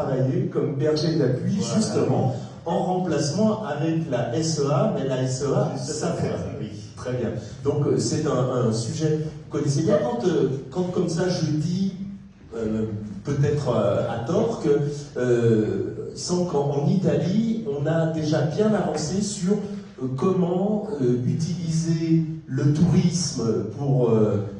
travailler comme berger d'appui, voilà, justement, en remplacement avec la SEA, mais la SEA, ça fait. Oui. Très bien. Donc c'est un sujet que vous connaissez bien. Quand comme ça je dis, peut-être à tort, que sans qu'en Italie, on a déjà bien avancé sur comment utiliser le tourisme pour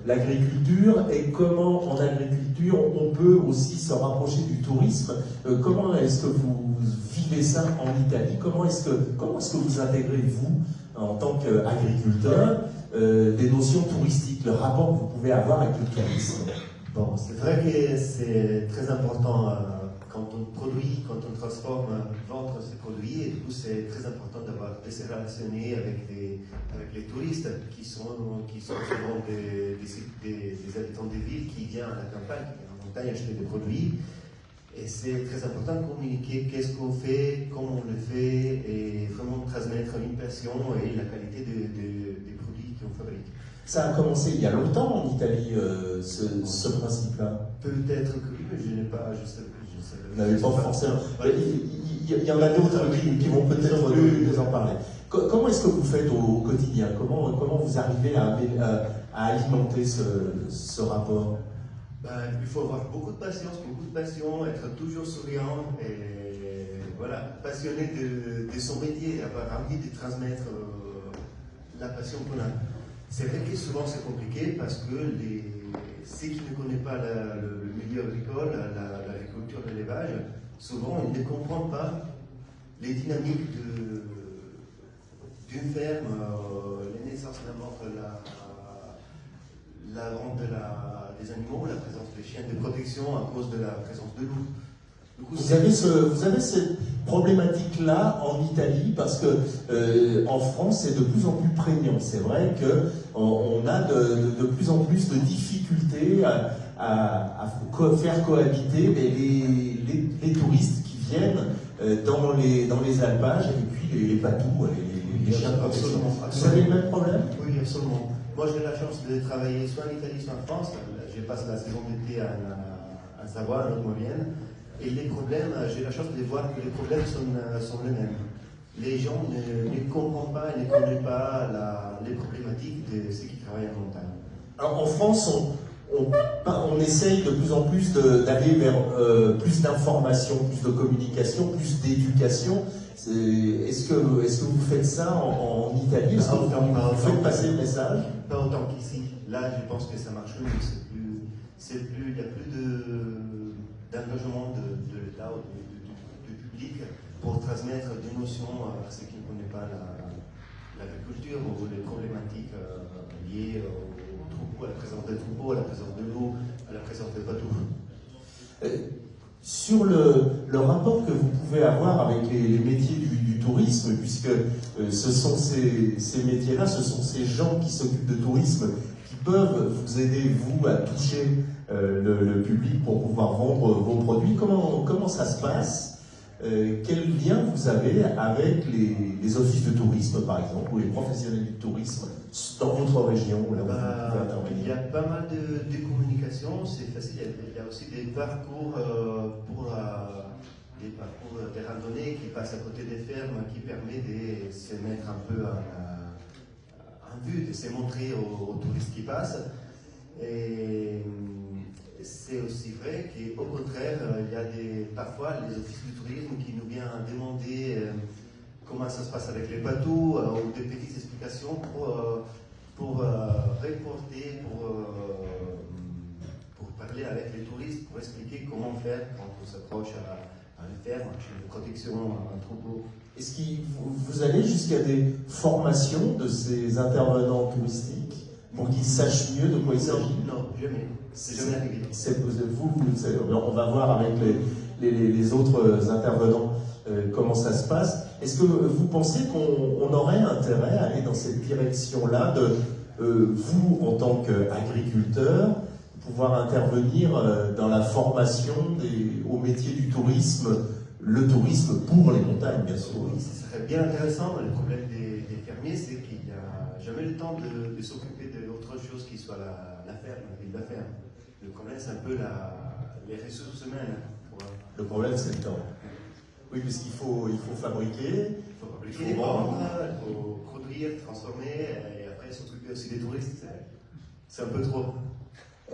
l'agriculture et comment en agriculture on peut aussi se rapprocher du tourisme. Comment est-ce que vous vivez ça en Italie? Comment est-ce que vous intégrez, vous, en tant qu'agriculteur, des notions touristiques, le rapport que vous pouvez avoir avec le tourisme? Bon, c'est vrai que c'est très important quand on produit, quand on transforme, vendre ces produits, et du coup c'est très important de se relationner avec les touristes qui sont souvent des habitants des villes qui viennent à la campagne, qui viennent en montagne acheter des produits. Et c'est très important de communiquer qu'est-ce qu'on fait, comment on le fait, et vraiment transmettre une passion et la qualité des produits qu'on fabrique. Ça a commencé il y a longtemps en Italie, ce principe-là. Peut-être que oui, mais je n'ai pas, je sais. Vous n'avez pas forcément. Il y en a d'autres qui vont peut-être nous en parler. Comment est-ce que vous faites au quotidien? Comment vous arrivez à alimenter ce rapport? Il faut avoir beaucoup de passion, être toujours souriant et voilà, passionné de son métier, avoir envie de transmettre la passion qu'on a. C'est vrai que souvent c'est compliqué parce que ceux qui ne connaissent pas le milieu agricole, l'agriculture, l'élevage, souvent ils ne comprennent pas les dynamiques d'une ferme, les naissances d'un mort, la vente des animaux, la présence des chiens de protection à cause de la présence de loups. Vous avez cette problématique-là en Italie parce que en France c'est de plus en plus prégnant. C'est vrai qu'on a de plus en plus de difficultés à faire cohabiter les touristes qui viennent dans les alpages et puis les patous, les chiens de protection. Vous avez le même problème? Oui, absolument. Moi j'ai la chance de travailler soit en Italie soit en France. Je passe la saison d'été à Savoie, à Haute-Maurienne. Et les problèmes, j'ai la chance de voir que les problèmes sont les mêmes. Les gens ne comprennent pas et ne connaissent pas les problématiques de ceux qui travaillent en montagne. Alors en France, on essaye de plus en plus d'aller vers plus d'informations, plus de communication, plus d'éducation. Est-ce que vous faites ça en Italie? Est-ce que vous faites passer le message? Pas autant qu'ici. Là, je pense que ça marche mieux. Il n'y a plus d'engagement de l'État ou du public pour transmettre des notions à ceux qui ne connaissent pas l'agriculture ou les problématiques liées au troupeau, à la présence des troupeaux, à la présence de l'eau, à la présence des bateaux. Sur le rapport que vous pouvez avoir avec les métiers du tourisme, puisque ce sont ces métiers-là, ce sont ces gens qui s'occupent de tourisme qui peuvent vous aider, vous, à toucher le public pour pouvoir vendre vos produits. Comment ça se passe? Quel lien vous avez avec les offices de tourisme, par exemple, ou les professionnels du tourisme dans votre région? Il y a pas mal de communication, c'est facile. Il y a aussi des parcours des randonnées qui passent à côté des fermes, qui permettent de se mettre un peu en vue, de se montrer aux touristes qui passent. Et c'est aussi vrai qu'au contraire, il y a parfois les offices du tourisme qui nous viennent demander comment ça se passe avec les bateaux, ou des petites explications pour reporter, pour parler avec les touristes, pour expliquer comment faire quand on s'approche à une ferme, chez une protection, un troupeau. Est-ce que vous allez jusqu'à des formations de ces intervenants touristiques pour qu'ils sachent mieux de quoi il s'agit? Non, jamais. C'est jamais arrivé. On va voir avec les autres intervenants comment ça se passe. Est-ce que vous pensez qu'on aurait intérêt à aller dans cette direction-là de vous, en tant qu'agriculteur, pouvoir intervenir dans la formation au métier du tourisme, le tourisme pour les montagnes, bien sûr? Oui, ce serait bien intéressant. Le problème des fermiers, c'est qu'il n'y a jamais le temps de s'occuper d'autre chose qui soit la ferme, la ferme. Le problème, c'est un peu les ressources humaines Le problème, c'est le temps. Oui, puisqu'il faut fabriquer. Il faut fabriquer, vendre, il faut produire, transformer, et après s'occuper aussi des touristes. C'est un peu trop.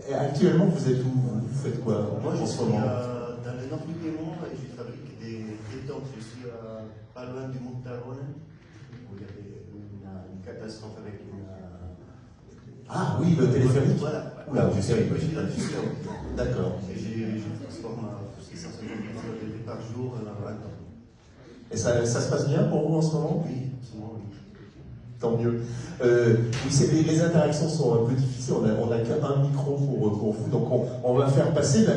Et actuellement, vous êtes où? Vous faites quoi? Moi, je en ce suis moment dans le nord du Piémont et je fabrique des tentes. Je suis pas loin du Montarone, où il y avait une catastrophe avec une. Ah oui, le téléphérique. Voilà. Oula, je vous suis savez. là-dessus. D'accord. Et je transforme 650 mètres par jour en temps. Et ça se passe bien pour vous en ce moment? Oui, souvent, oui. Tant mieux. Oui, les interactions sont un peu difficiles. On n'a qu'un micro pour vous, donc on va faire passer.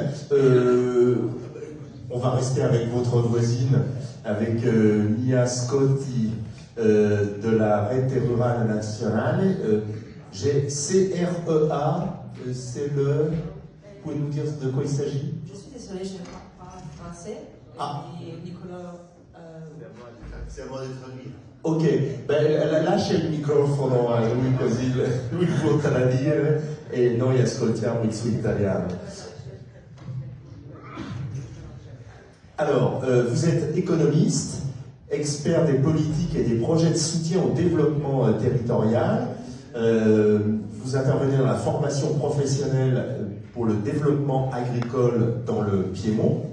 On va rester avec votre voisine, avec Mia Scotti de la Rete Rurale Nazionale. J'ai CREA, c'est le. Vous pouvez nous dire de quoi il s'agit? Je suis désolée, je ne parle pas français. Ah. Et Nicolas. C'est à moi de traduire. Ok, lascia il microfono a lui così lui potrà dire e noi ascoltiamo il suo italiano. Alors, vous êtes économiste, expert des politiques et des projets de soutien au développement territorial. Vous intervenez dans la formation professionnelle pour le développement agricole dans le Piémont.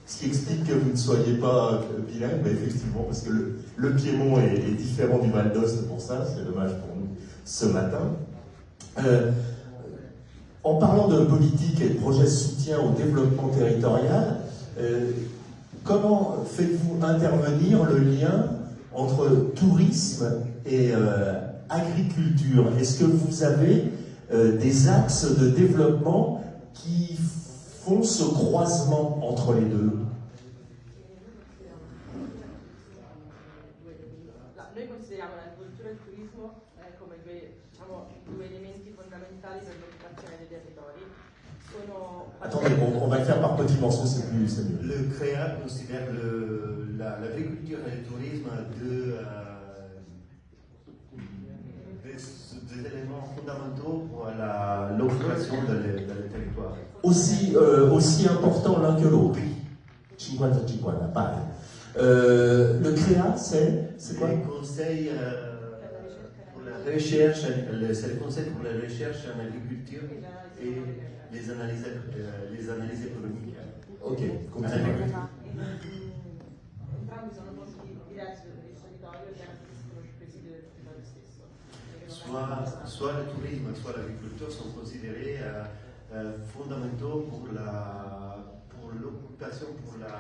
Ce qui explique que vous ne soyez pas bilingue, mais effectivement, parce que le Piémont est différent du Val d'Ost pour ça, c'est dommage pour nous ce matin. En parlant de politique et de projets de soutien au développement territorial, comment faites-vous intervenir le lien entre tourisme et agriculture? Est-ce que vous avez des axes de développement qui font ce croisement entre les deux? Noi consideriamo l'agricoltura e il turismo come due elementi fondamentali per l'occupazione dei territori. Attendez, on va le faire par petits morceaux, c'est mieux. Le CREA considère l'agriculture et le tourisme des éléments fondamentaux pour l'occupation dans le territoire. Aussi important l'un que l'autre. 50-50, pareil. Le CREA, c'est quoi? Le conseil pour la recherche, c'est le conseil pour la recherche en agriculture et les analyses économiques. Ok, continuez. Entrambi sono posti diversi del territorio che garantiscono il presidio del territorio stesso. Soit le tourisme, soit l'agriculture sont considérés fondamentaux pour l'occupation, pour la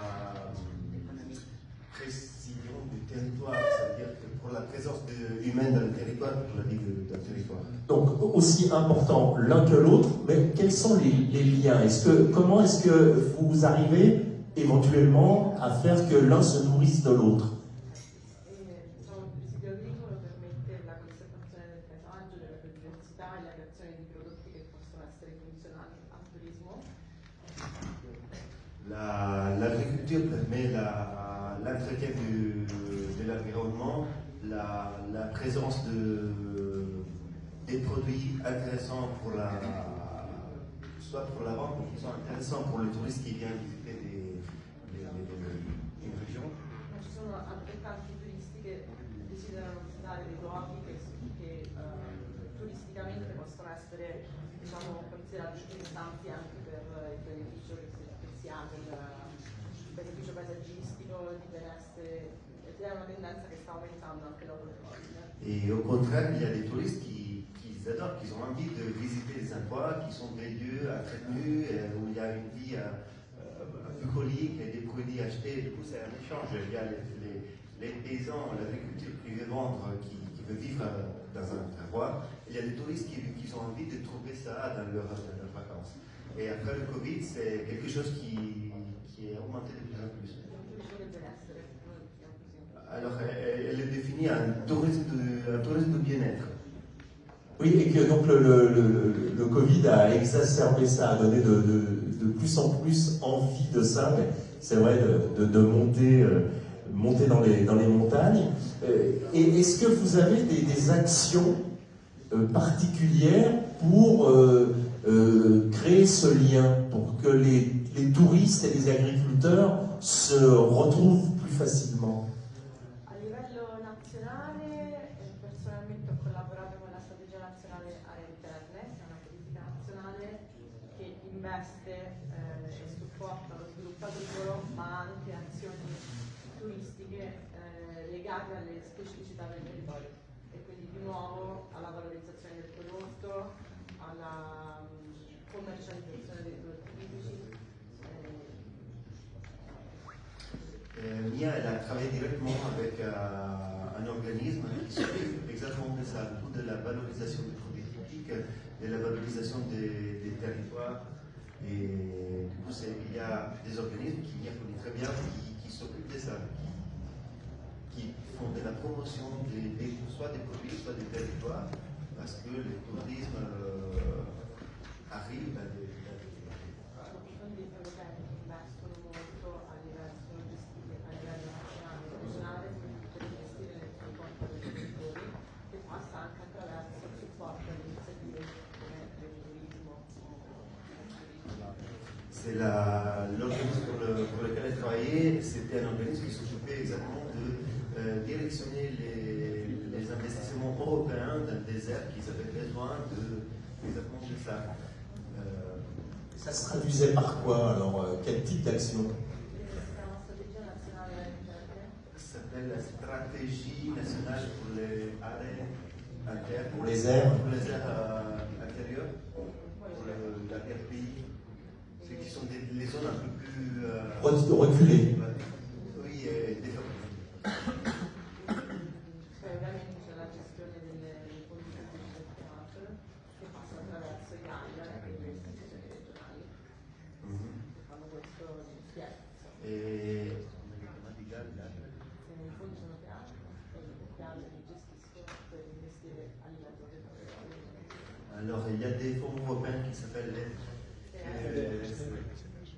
précision du territoire, c'est-à-dire que pour la présence humaine dans le territoire, pour la vie d'un territoire. Donc aussi important l'un que l'autre, mais quels sont les liens? Comment est-ce que vous arrivez éventuellement à faire que l'un se nourrisse de l'autre? Il presidio agricolo permette la conservazione del paesaggio, della biodiversità e la creazione di prodotti che possono essere funzionali al turismo. L'agriculture permet l'entretien de l'environnement, la présence des produits intéressants soit pour la vente, mais qui sont intéressants pour le touriste qui vient visiter une région. Ci sono altrettanti turisti che desiderano visitare dei luoghi che turisticamente possono essere considerati interessanti anche per il beneficio che si ha, il beneficio paesaggistico, di benessere, ed è una tendenza che sta aumentando anche dopo il Covid. Et au contraire, il y a des touristes qui adorent, qui ont envie de visiter des endroits qui sont des lieux entretenus, où il y a une vie bucolique et des produits achetés. Du coup, c'est un échange. Il y a les paysans, l'agriculture qui veut vendre, qui veut vivre dans un terroir. Il y a des touristes qui ont envie de trouver ça dans leurs vacances. Et après le Covid, c'est quelque chose qui est augmenté de plus en plus. Alors, elle est définie un tourisme de bien-être. Oui, et que donc le Covid a exacerbé ça, a donné de plus en plus envie de ça, mais c'est vrai de monter dans les montagnes. Et est-ce que vous avez des actions particulières pour créer ce lien pour que les touristes et les agriculteurs se retrouvent plus facilement? A livello nazionale, personalmente ho collaborato con la strategia nazionale Aree Interne, che è una politica nazionale che investe e supporta lo sviluppo agricolo, ma anche azioni turistiche legate alle specificità del territorio e quindi di nuovo alla valorizzazione del prodotto, alla commercializzazione dei prodotti tipici. Mia, elle a travaillé directement avec un organisme qui s'occupe exactement de ça, tout de la valorisation des produits typiques, de la valorisation des territoires. Et du coup, il y a des organismes qui m'y connaissent très bien, qui s'occupent de ça, qui font de la promotion soit des produits, soit des territoires, parce que le tourisme arrive à des Quindi europei investono molto a livello gestire a livello nazionale e regionale per investire nel supporto dei produttori, che passa anche attraverso il supporto alle iniziative come il turismo. C'est l'organisme pour lequel elle travaillait, c'était un organisme qui s'occupait exactement de directionner les investissements européens dans le désert qui avaient besoin exactement de ça. Ça se traduisait par quoi alors? Quel type d'action? Ça s'appelle la stratégie nationale pour les arrêts intérieures. Pour les aires? Pour les aires intérieures, pour l'arrière-pays. Ceux qui sont les zones un peu plus reculées. Oui, défavorisées. Poi ovviamente c'è la gestione delle politiche del teatro che passa attraverso i GAIA e le istituzioni regionali che fanno questo insieme. I fondi sono teatro e i teatri li gestiscono per investire a livello territoriale. Alors, il y a des fonds européens qui s'appellent les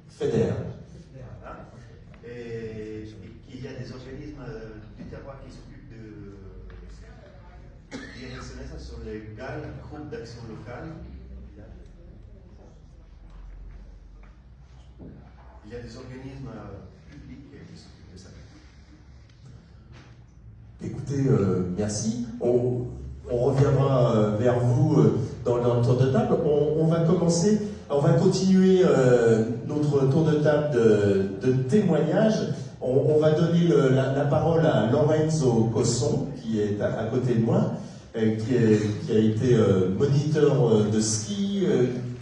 FEDER. Voilà. Et il y a des organismes du terroir qui s'occupent de directionner ça sur les GAL, groupes d'action locale. Il y a des organismes publics qui s'occupent de ça. Écoutez, merci. On reviendra vers vous dans le tour de table. On va continuer notre tour de table de témoignages. On va donner la parole à Lorenzo Cosson, qui est à côté de moi, qui a été moniteur de ski,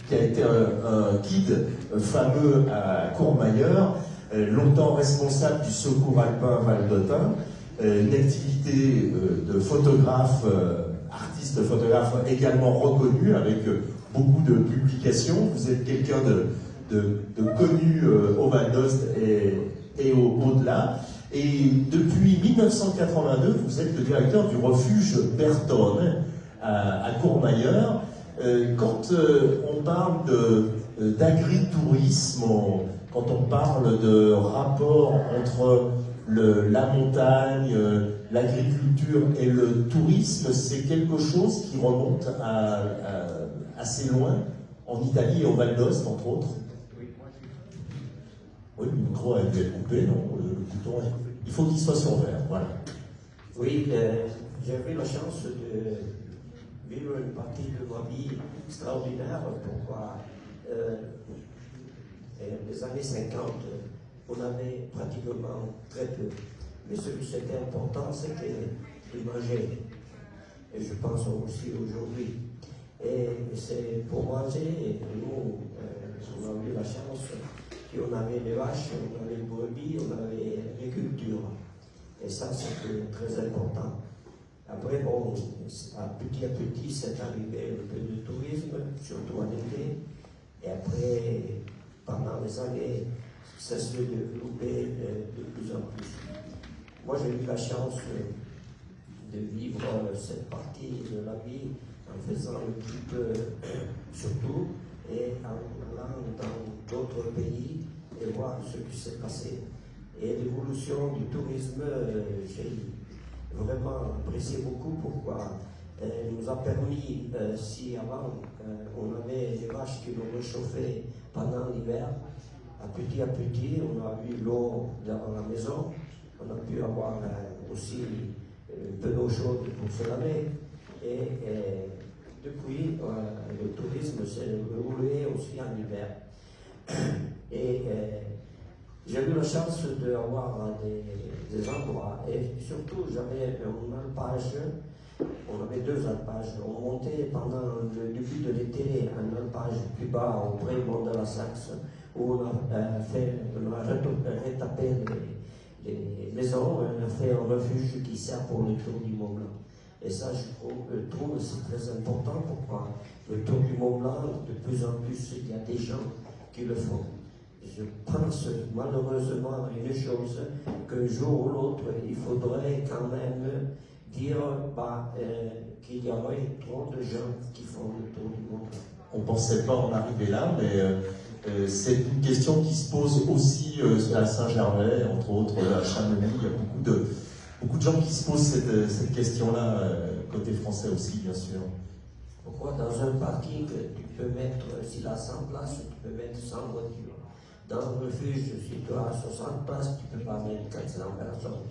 qui a été un guide fameux à Courmayeur, longtemps responsable du Secours Alpin Val d'Autun, une activité de photographe, artiste photographe également reconnu avec beaucoup de publications. Vous êtes quelqu'un de connu au Val d'Ost et au-delà. Et depuis 1982, vous êtes le directeur du refuge Bertone à Courmayeur. Quand on parle d'agritourisme, quand on parle de rapport entre la montagne, l'agriculture et le tourisme, c'est quelque chose qui remonte assez loin, en Italie et au Val d'Ost, entre autres. Oui, le micro a été coupé, non? Le bouton, il faut qu'il soit sur vert, voilà. Oui, j'ai eu la chance de vivre une partie de ma vie extraordinaire. Pourquoi les années 50, on avait pratiquement très peu. Mais ce qui était important, c'était de manger. Et je pense aussi aujourd'hui. Et c'est pour manger, nous, on a eu la chance qu'on avait des vaches, on avait des brebis, on avait l'agriculture. Et ça, c'était très important. Après, bon, petit à petit, c'est arrivé un peu de tourisme, surtout en été. Et après, pendant les années, ça se développait de plus en plus. Moi, j'ai eu la chance de vivre cette partie de la vie en faisant un petit peu surtout et en allant dans d'autres pays et voir ce qui s'est passé. Et l'évolution du tourisme, j'ai vraiment apprécié beaucoup. Pourquoi? nous a permis, si avant on avait des vaches qui nous réchauffaient pendant l'hiver, à petit, on a eu l'eau dans la maison, on a pu avoir aussi un peu d'eau chaude pour se laver. Et depuis, le tourisme s'est déroulé aussi en hiver. Et j'ai eu la chance d'avoir des endroits, et surtout j'avais un alpage, on avait 2 alpages. On montait pendant le début de l'été un alpage plus bas au Brémont de la Saxe, où on a retapé les maisons, on a fait un refuge qui sert pour le Tour du Mont Blanc. Et ça, je trouve que c'est très important. Pourquoi? Le Tour du Mont Blanc, de plus en plus, il y a des gens qui le font. Je pense malheureusement à une chose, qu'un jour ou l'autre, il faudrait quand même dire qu'il y aurait trop de gens qui font le Tour du Mont Blanc. On ne pensait pas en arriver là, mais c'est une question qui se pose aussi à Saint-Gervais, entre autres à Chamonix. Il y a beaucoup de gens qui se posent cette question-là, côté français aussi, bien sûr. Pourquoi dans un parking, tu peux mettre, s'il a 100 places, tu peux mettre 100 voitures. Dans un refuge, si tu as 60 places, tu ne peux pas mettre 400 personnes.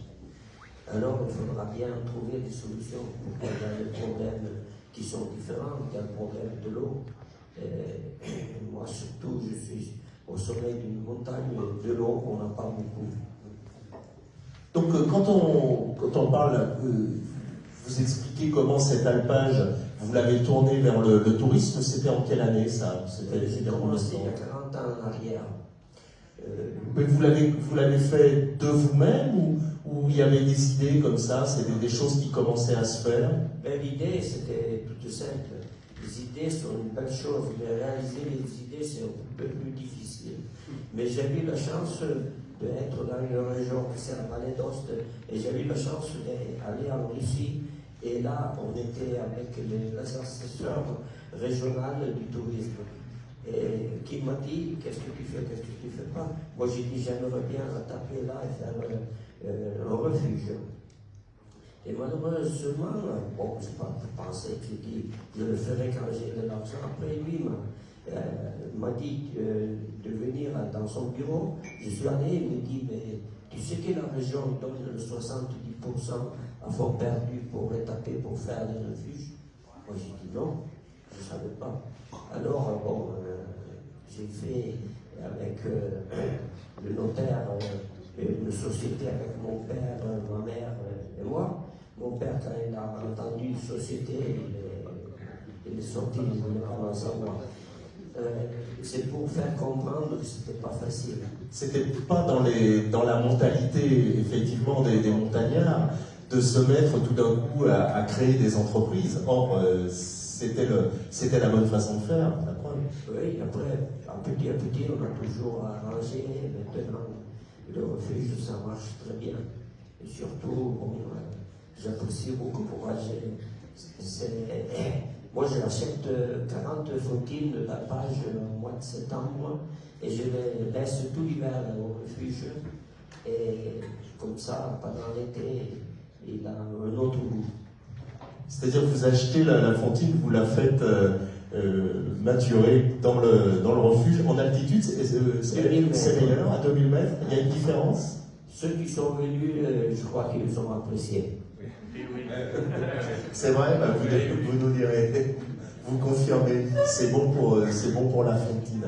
Alors, il faudra bien trouver des solutions pour qu'il y ait des problèmes qui sont différents. Il y a le problème de l'eau. Moi, surtout, je suis au sommet d'une montagne. De l'eau, on n'a pas beaucoup. Donc, quand on parle, vous expliquez comment cet alpage, vous l'avez tourné vers le tourisme, c'était en quelle année ça? J'ai commencé il y a 40 ans en arrière. Mais vous l'avez fait de vous-même ou il y avait des idées comme ça, c'était des choses qui commençaient à se faire? L'idée, c'était tout simple. Les idées sont une belle chose, mais réaliser les idées, c'est un peu plus difficile. Mais j'ai eu la chance d'être dans une région qui c'est la vallée d'Ost, et j'ai eu la chance d'aller en Russie, et là, on était avec l'association régionale du tourisme. Et qui m'a dit, qu'est-ce que tu fais, qu'est-ce que tu fais pas? Moi, j'ai dit, j'aimerais bien taper là et faire un refuge. Et malheureusement, bon, je n'ai pas pensé, j'ai dit, je le ferai quand j'ai de l'argent. Après, lui m'a dit de venir dans son bureau. Je suis allé, il me dit, mais tu sais que la région donne le 70% à fond perdu pour étaper, pour faire des refuges? Moi, j'ai dit non, je ne savais pas. Alors, bon, j'ai fait avec le notaire une société avec mon père, ma mère et moi. Mon père, quand il a entendu une société, il est sorti, il voulait pas en savoir. C'est pour faire comprendre que c'était pas facile. C'était pas dans la mentalité, effectivement, des montagnards de se mettre tout d'un coup à créer des entreprises. Or, c'était la bonne façon de faire, la preuve. Oui, après, à petit, on a toujours arrangé. Maintenant, le refuge, ça marche très bien. Et surtout, bon, j'apprécie beaucoup pour agir. Moi, j'achète 40 fautines de la page au mois de septembre et je les laisse tout l'hiver au refuge. Et comme ça, pendant l'été, il a un autre goût. C'est-à-dire que vous achetez la fontine, vous la faites maturer dans le refuge en altitude, c'est meilleur, à 2000 mètres, il y a une différence? Ceux qui sont venus, je crois qu'ils ont apprécié. C'est vrai, vous nous direz, vous confirmez, c'est bon pour la fontine.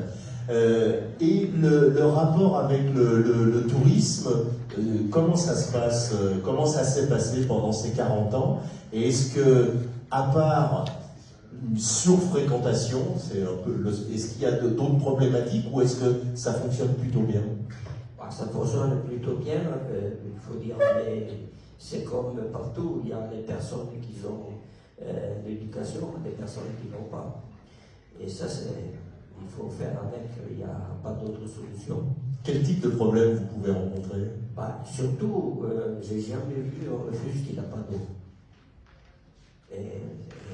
Et le rapport avec le tourisme, comment ça se passe, comment ça s'est passé pendant ces 40 ans? Et est-ce que, à part une surfréquentation, est-ce qu'il y a d'autres problématiques ou est-ce que ça fonctionne plutôt bien? Ça fonctionne plutôt bien, il faut dire, mais c'est comme partout, il y a des personnes qui ont l'éducation, des personnes qui n'ont pas. Et ça, il faut faire avec, il n'y a pas d'autre solution. Quel type de problème vous pouvez rencontrer? Surtout, j'ai jamais vu un refuge qui n'a pas d'eau. Et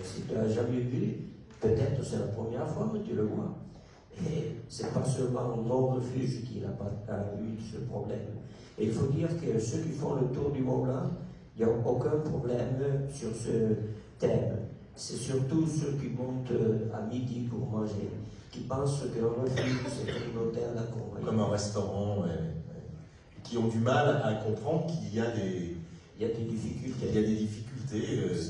si tu n'as jamais vu, peut-être c'est la première fois que tu le vois. Et c'est pas seulement mon refuge qui n'a pas eu ce problème. Et il faut dire que ceux qui font le tour du Mont Blanc, il n'y a aucun problème sur ce thème. c'est surtout ceux qui montent à midi pour manger, qui pensent qu'un refuge c'est un hôtel à Courmayeur. Comme un restaurant, qui ont du mal à comprendre qu'il y a des, Il y a des difficultés. il y a des difficultés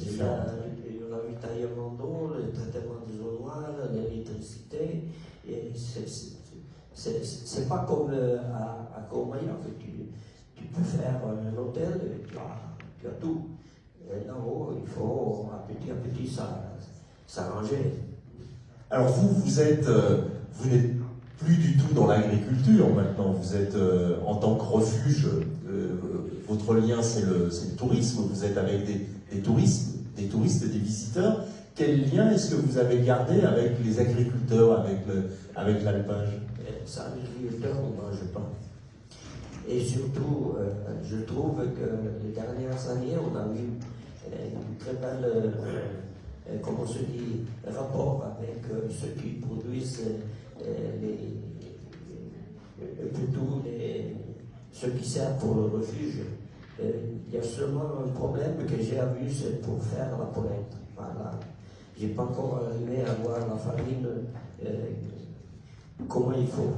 différentes. Le ravitaillement d'eau, le traitement des eaux noires, l'électricité. Et c'est pas comme à Courmayeur que tu peux faire un hôtel et tu as tout. Et là-haut, il faut à petit s'arranger. Alors vous n'êtes plus du tout dans l'agriculture maintenant, vous êtes en tant que refuge, votre lien c'est le tourisme, vous êtes avec des touristes et des visiteurs. Quel lien est-ce que vous avez gardé avec les agriculteurs, avec l'alpage? Ça, les agriculteurs, on ne mange pas. Et surtout, je trouve que les dernières années, on a eu une très belle, comment on se dit, rapport avec ceux qui produisent ceux qui servent pour le refuge. Il y a seulement un problème que j'ai vu, c'est pour faire la polenta. Voilà. Je n'ai pas encore arrivé à voir la farine comment il faut.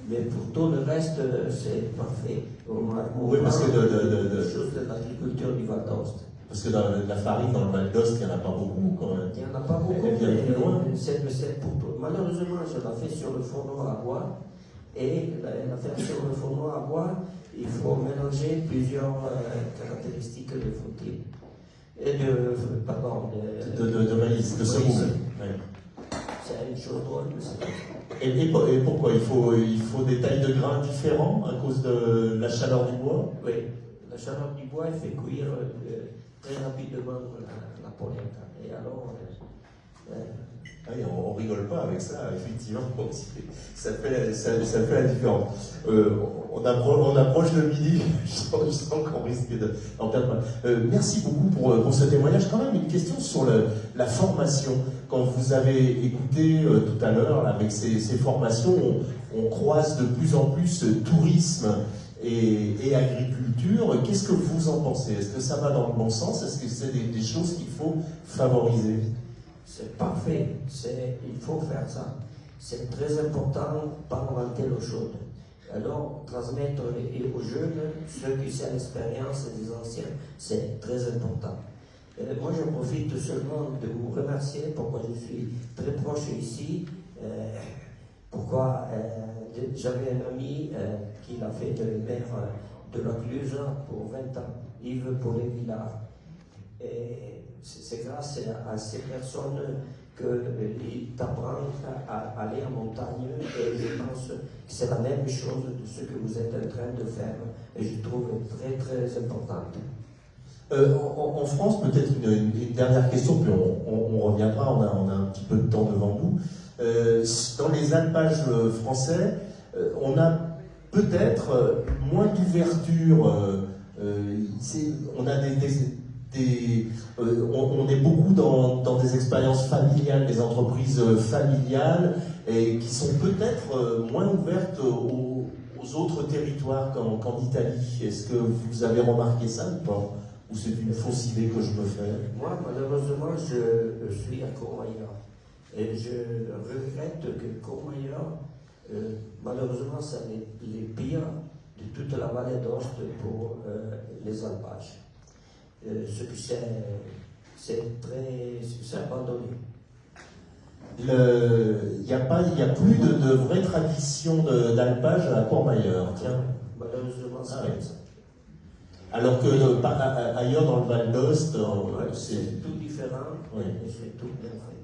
Mais pour tout le reste, c'est parfait. Oui, parce que chose de l'agriculture du Val d'Ost. Parce que dans la farine dans le Val d'Ost, il n'y en a pas beaucoup quand même. Il n'y en a pas beaucoup, mais c'est pour tout. Malheureusement, je la fais sur le fourneau à bois. Et la faire sur le fourneau à bois, il faut mélanger plusieurs caractéristiques de fruitier. Et de maïs, de semoule. Ouais. C'est une chose drôle, mais c'est Et pourquoi il faut des tailles de grains différents à cause de la chaleur du bois? Oui, la chaleur du bois fait cuire très rapidement la polenta. Et alors, oui, on rigole pas avec ça, effectivement. Ça fait la différence. On approche de midi, je sens qu'on risque d'en perdre pas. Merci beaucoup pour ce témoignage. Quand même, une question sur la formation. Quand vous avez écouté tout à l'heure, avec ces formations, on croise de plus en plus tourisme et agriculture. Qu'est-ce que vous en pensez? Est-ce que ça va dans le bon sens? Est-ce que c'est des choses qu'il faut favoriser? c'est parfait, il faut faire ça. C'est très important, pas inventer l'eau chaude. Alors, transmettre aux jeunes, ceux qui ont l'expérience des anciens, c'est très important. Moi, je profite seulement de vous remercier pourquoi je suis très proche ici. Pourquoi j'avais un ami qui l'a fait de maire de la Cluse pour 20 ans, Yves Paulet-Villard. Et c'est grâce à ces personnes qu'il t'apprend à aller en montagne, et je pense que c'est la même chose de ce que vous êtes en train de faire, et je trouve très très importante. En France, peut-être une dernière question, puis on reviendra, on a un petit peu de temps devant nous. Dans les alpages français, on a peut-être moins d'ouverture, on a on est beaucoup dans des expériences familiales, des entreprises familiales, et qui sont peut-être moins ouvertes aux autres territoires qu'en Italie. Est-ce que vous avez remarqué ça ou pas? Ou c'est une fausse idée que je me fais? Moi, malheureusement, je suis à Courmayeur. Et je regrette que Courmayeur, malheureusement, c'est les pires de toute la vallée d'Ost pour les alpages. Ce que c'est abandonné. Il n'y a plus de vraie tradition d'alpage à Courmayeur. Tiens. Malheureusement, c'est comme ça. Alors que ailleurs dans le Val d'Ost, c'est tout différent, oui. Et c'est tout bien fait.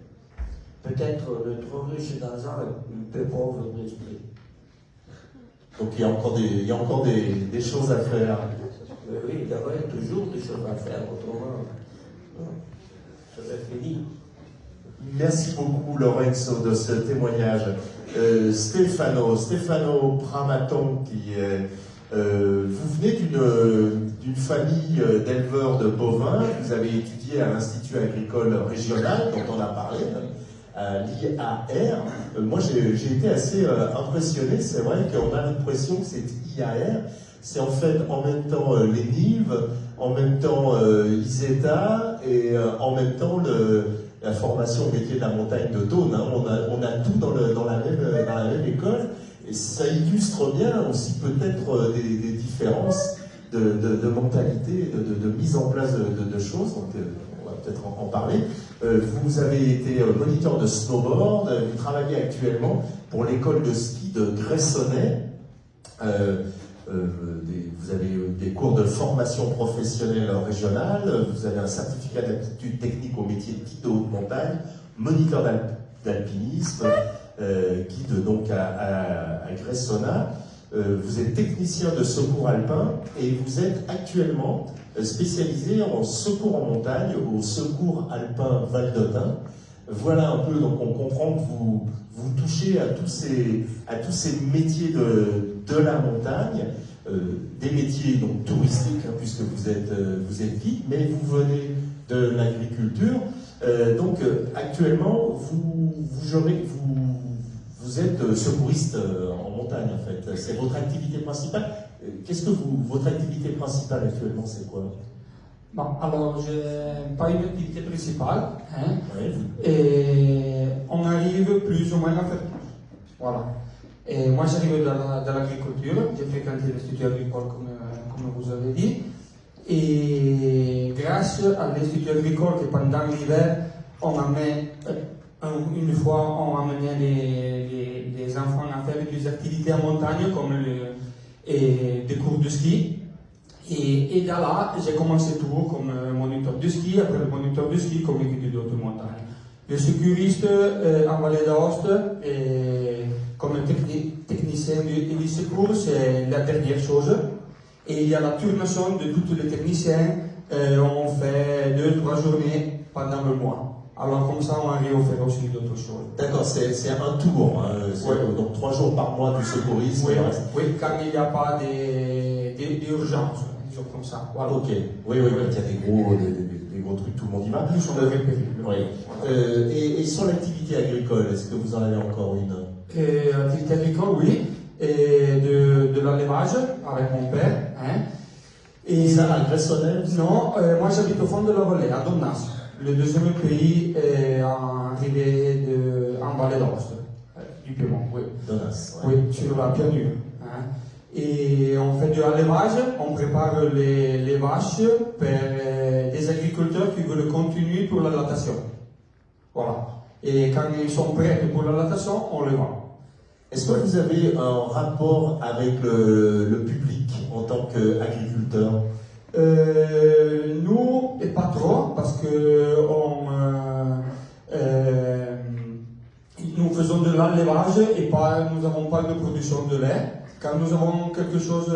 Peut-être le trop riche d'argent est un peu pauvre d'esprit. Donc il y a encore des choses à faire. Oui, il y aurait toujours des choses à faire, autrement, ça serait fini. Merci beaucoup Lorenzo de ce témoignage. Stefano Pramaton, vous venez d'une famille d'éleveurs de bovins, vous avez étudié à l'Institut agricole régional, dont on a parlé, à l'IAR. Moi j'ai été assez impressionné, c'est vrai qu'on a l'impression que c'est IAR, c'est en fait en même temps les Nives, en même temps Iseta et en même temps la formation au métier de la montagne de Thônes. Hein. On a tout dans la même école, et ça illustre bien aussi peut-être des différences de mentalité, de mise en place de choses. Donc, on va peut-être en parler. Vous avez été moniteur de snowboard, vous travaillez actuellement pour l'école de ski de Gressoney. Vous avez des cours de formation professionnelle régionale, vous avez un certificat d'aptitude technique au métier de guide de haute montagne, moniteur d'alpinisme, guide donc à Gressoney. Vous êtes technicien de secours alpin et vous êtes actuellement spécialisé en secours en montagne au secours alpin Valdôtain. Voilà un peu, donc on comprend que vous touchez à tous ces métiers de la montagne, des métiers donc touristiques, hein, puisque vous êtes guide, mais vous venez de l'agriculture. Donc actuellement, vous êtes secouriste en montagne en fait. C'est votre activité principale. Qu'est-ce que votre activité principale actuellement, c'est quoi? Bon, alors, je n'ai pas une activité principale, hein, Oui. et on arrive plus ou moins à faire tout. Voilà. Et moi, j'arrive de l'agriculture, j'ai fréquenté l'Institut agricole, comme vous avez dit, et grâce à l'Institut agricole, que pendant l'hiver, une fois, on amenait les enfants à faire des activités en montagne, comme des cours de ski. Et de là, j'ai commencé tout comme moniteur de ski, après le moniteur de ski comme guide de haute montagne. Le secouriste en Vallée d'Aoste, comme technicien du secours, c'est la dernière chose. Et il y a la turnation de tous les techniciens, on fait 2-3 journées pendant le mois. Alors comme ça, on arrive à faire aussi d'autres choses. D'accord, c'est un tour, hein, Ouais. Donc 3 jours par mois du secourisme. Oui, quand il n'y a pas d'urgence, disons comme ça. Voilà. Ok, oui, il y a des gros trucs, tout le monde y va. Nous sommes repérés. Oui. Et sur l'activité agricole, est-ce que vous en avez encore une? Activité agricole, oui. Et de l'élevage avec mon père. Hein. Et Ça, à Gressoney? non, moi j'habite au fond de la vallée, à Donnas, le deuxième pays arrivé en Vallée d'Aoste, du Piémont, oui. Donnas, Oui, sur la planure. Hein. Et on fait de l'élevage, on prépare les vaches pour des agriculteurs qui veulent continuer pour la lactation. Voilà. Et quand ils sont prêts pour la lactation, on les vend. Est-ce que vous avez un rapport avec le public en tant qu'agriculteur? Nous, et pas trop, parce que nous faisons de l'élevage et nous n'avons pas de production de lait. Quand nous avons quelque chose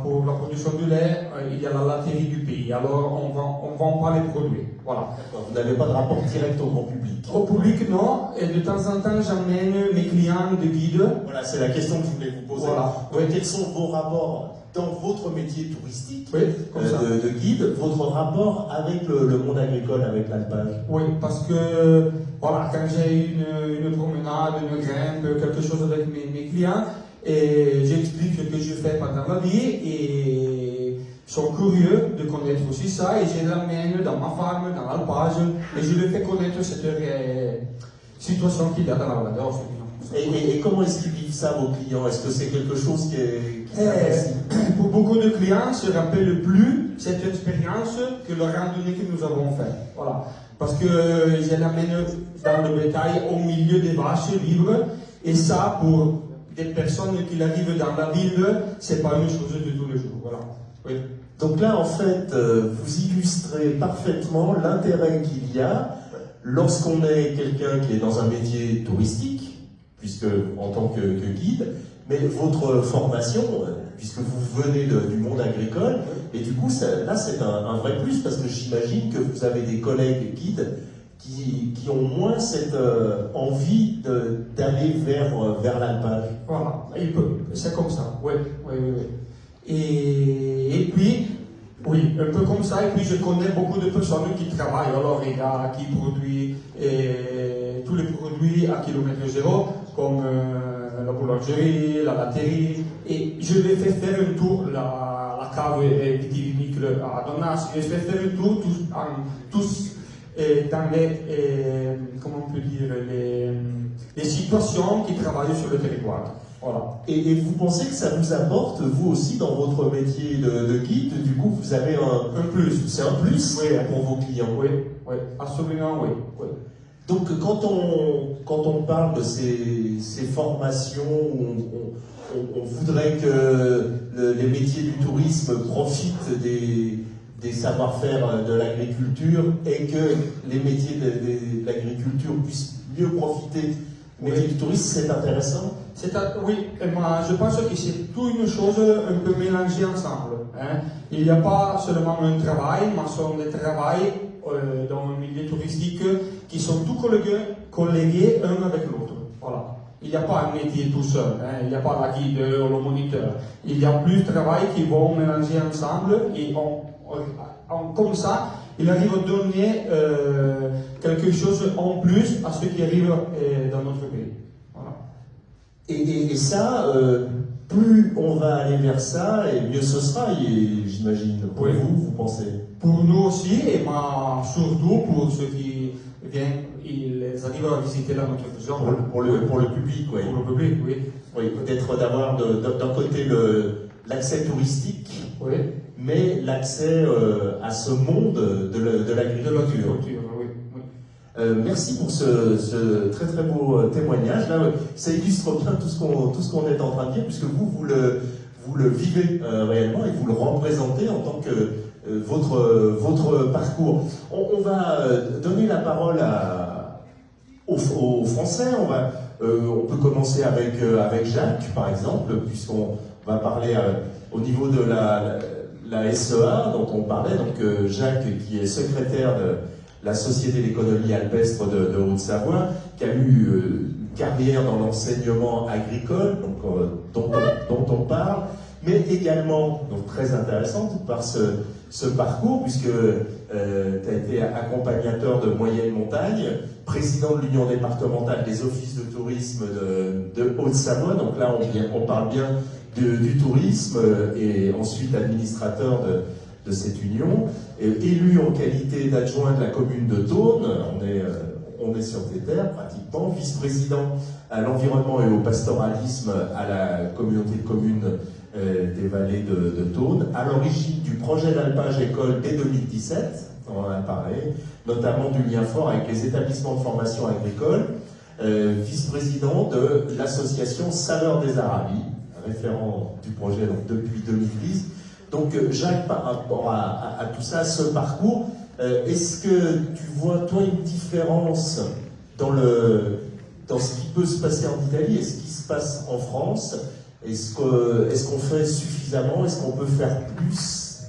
pour la production de lait, il y a la laiterie du pays. Alors on vend pas les produits. Voilà. Vous n'avez pas de rapport direct au grand public? Au public, non. Et de temps en temps, j'emmène mes clients de guide. Voilà, c'est la question que je voulais vous poser. Voilà. Donc, quels sont vos rapports dans votre métier touristique comme ça. de guide, votre rapport avec le monde agricole, avec l'alpage? Oui, parce que voilà, quand j'ai une promenade, une grimpe, quelque chose avec mes clients, et j'explique ce que je fais pendant la vie et ils sont curieux de connaître aussi ça et je l'amène dans ma ferme, dans l'alpage et je leur fais connaître cette situation qu'il y a dans la Vallée d'Aoste. Et comment est-ce qu'ils vivent ça, vos clients? Est-ce que c'est quelque chose qui s'apprécie? Pour beaucoup de clients, je ne rappelle plus cette expérience que la randonnée que nous avons faite. Voilà. Parce que je l'amène dans le bétail au milieu des vaches libres et ça pour des personnes qui arrivent dans la ville, c'est pas une chose de tous les jours. Voilà. Oui. Donc là, en fait, vous illustrez parfaitement l'intérêt qu'il y a lorsqu'on est quelqu'un qui est dans un métier touristique, puisque en tant que guide, mais votre formation, puisque vous venez du monde agricole, et du coup, là, c'est un vrai plus, parce que j'imagine que vous avez des collègues guides qui ont moins cette envie d'aller vers l'alpage. Voilà, c'est comme ça, oui. Et puis, oui, un peu comme ça, et puis je connais beaucoup de personnes qui travaillent, alors il y a qui produisent tous les produits à kilomètre zéro, comme la boulangerie, la laiterie, et je les fais faire un tour, la cave vitivinicole à Donnas, je les fais faire un tour tous dans comment on peut dire, les situations qui travaillent sur le territoire. Voilà. Et vous pensez que ça vous apporte, vous aussi, dans votre métier de guide, du coup, vous avez un plus. C'est un plus pour vos clients. Oui, absolument, oui. Donc, quand on parle de ces formations où on voudrait que les métiers du tourisme profitent des savoir-faire de l'agriculture et que les métiers de l'agriculture puissent mieux profiter des métiers du tourisme, c'est intéressant. Oui, et moi, je pense que c'est toute une chose un peu mélangée ensemble. Hein. Il n'y a pas seulement un travail, mais ce sont des travails dans le milieu touristique qui sont tous collègués un avec l'autre. Voilà. Il n'y a pas un métier tout seul, hein. Il n'y a pas la guide ou le moniteur. Il y a plus de travail qui vont mélanger ensemble et comme ça, il arrive à donner quelque chose en plus à ceux qui arrivent dans notre pays. Voilà. Et ça, plus on va aller vers ça, et mieux ce sera, j'imagine. Pour vous pensez? Pour nous aussi, et surtout pour ceux qui viennent, ils arrivent à visiter la notre région. Pour le public, oui. Pour le public, oui. Oui, peut-être d'avoir d'un côté l'accès touristique, oui, mais l'accès à ce monde de l'agriculture. Oui. Merci pour ce très très beau témoignage. Là, ça illustre bien tout ce qu'on est en train de dire, puisque vous le vivez réellement et vous le représentez en tant que votre parcours. On va donner la parole aux Français. On peut commencer avec Jacques, par exemple, puisqu'on va parler au niveau de la SEA dont on parlait. Donc Jacques, qui est secrétaire de la Société d'économie alpestre de Haute-Savoie, qui a eu une carrière dans l'enseignement agricole, dont on parle, mais également, donc très intéressante par ce parcours, puisque tu as été accompagnateur de moyenne montagne, président de l'Union départementale des offices de tourisme de Haute-Savoie, donc là on parle bien du tourisme, et ensuite administrateur de cette union, élu en qualité d'adjoint de la commune de Thônes, on est sur tes terres pratiquement, vice-président à l'environnement et au pastoralisme à la communauté de communes des vallées de Thônes, à l'origine du projet d'alpage école dès 2017, on en a parlé, notamment du lien fort avec les établissements de formation agricole, vice-président de l'association Saveurs des Arabies, référent du projet donc, depuis 2010. Donc Jacques, par rapport à tout ça, ce parcours, est-ce que tu vois, toi, une différence dans ce qui peut se passer en Italie et ce qui se passe en France? Est-ce qu'on fait suffisamment? Est-ce qu'on peut faire plus?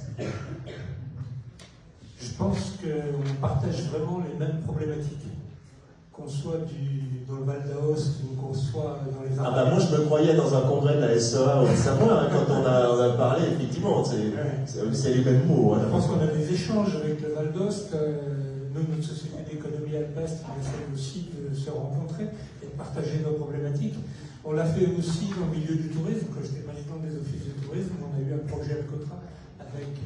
Je pense qu'on partage vraiment les mêmes problématiques. Qu'on soit dans le Val d'Aoste ou qu'on soit dans les Ardennes. Moi je me croyais dans un congrès de la SEA au Savoie, quand on a parlé, effectivement, c'est les mêmes mots. Hein. Je pense qu'on a des échanges avec le Val d'Aoste. Nous, notre société d'économie alpestre, on essaie aussi de se rencontrer et de partager nos problématiques. On l'a fait aussi dans le milieu du tourisme. Quand j'étais président des offices de tourisme, on a eu un projet Alcotra avec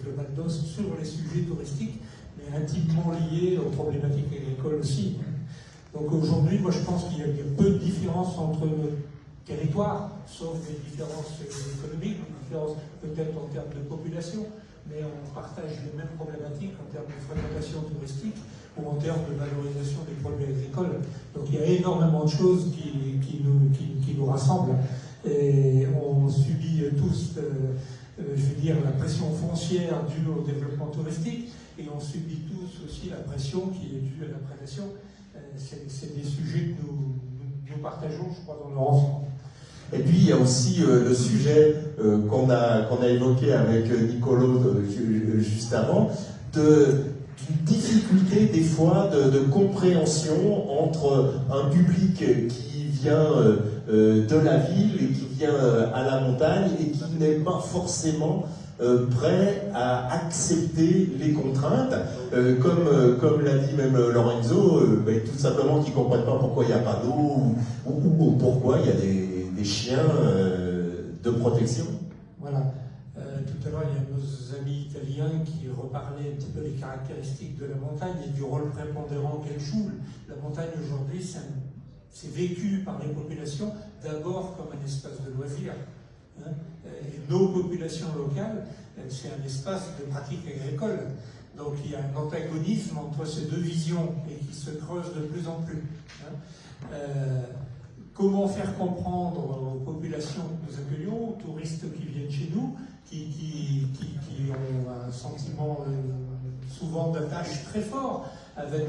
le Val d'Aoste sur les sujets touristiques, mais intimement liés aux problématiques agricoles aussi. Donc aujourd'hui, moi je pense qu'il y a peu de différences entre nos territoires, sauf des différences économiques, des différences peut-être en termes de population, mais on partage les mêmes problématiques en termes de fréquentation touristique ou en termes de valorisation des produits agricoles. Donc il y a énormément de choses qui nous rassemblent. Et on subit tous, la pression foncière due au développement touristique, et on subit tous aussi la pression qui est due à la prédation. C'est des sujets que nous partageons, je crois, dans leur ensemble. Et puis il y a aussi le sujet qu'on a évoqué avec Nicolo juste avant, d'une difficulté des fois de compréhension entre un public qui vient de la ville et qui vient à la montagne et qui n'est pas forcément prêts à accepter les contraintes, comme l'a dit même Lorenzo, tout simplement qui ne comprennent pas pourquoi il n'y a pas d'eau ou pourquoi il y a des chiens de protection. Voilà. Tout à l'heure, il y a nos amis italiens qui reparlaient un petit peu des caractéristiques de la montagne et du rôle prépondérant qu'elle joue. La montagne aujourd'hui, c'est vécu par les populations d'abord comme un espace de loisirs. Hein. Et nos populations locales, c'est un espace de pratique agricole. Donc il y a un antagonisme entre ces deux visions et qui se creuse de plus en plus. Hein. Comment faire comprendre aux populations que nous accueillons, aux touristes qui viennent chez nous, qui ont un sentiment souvent d'attache très fort avec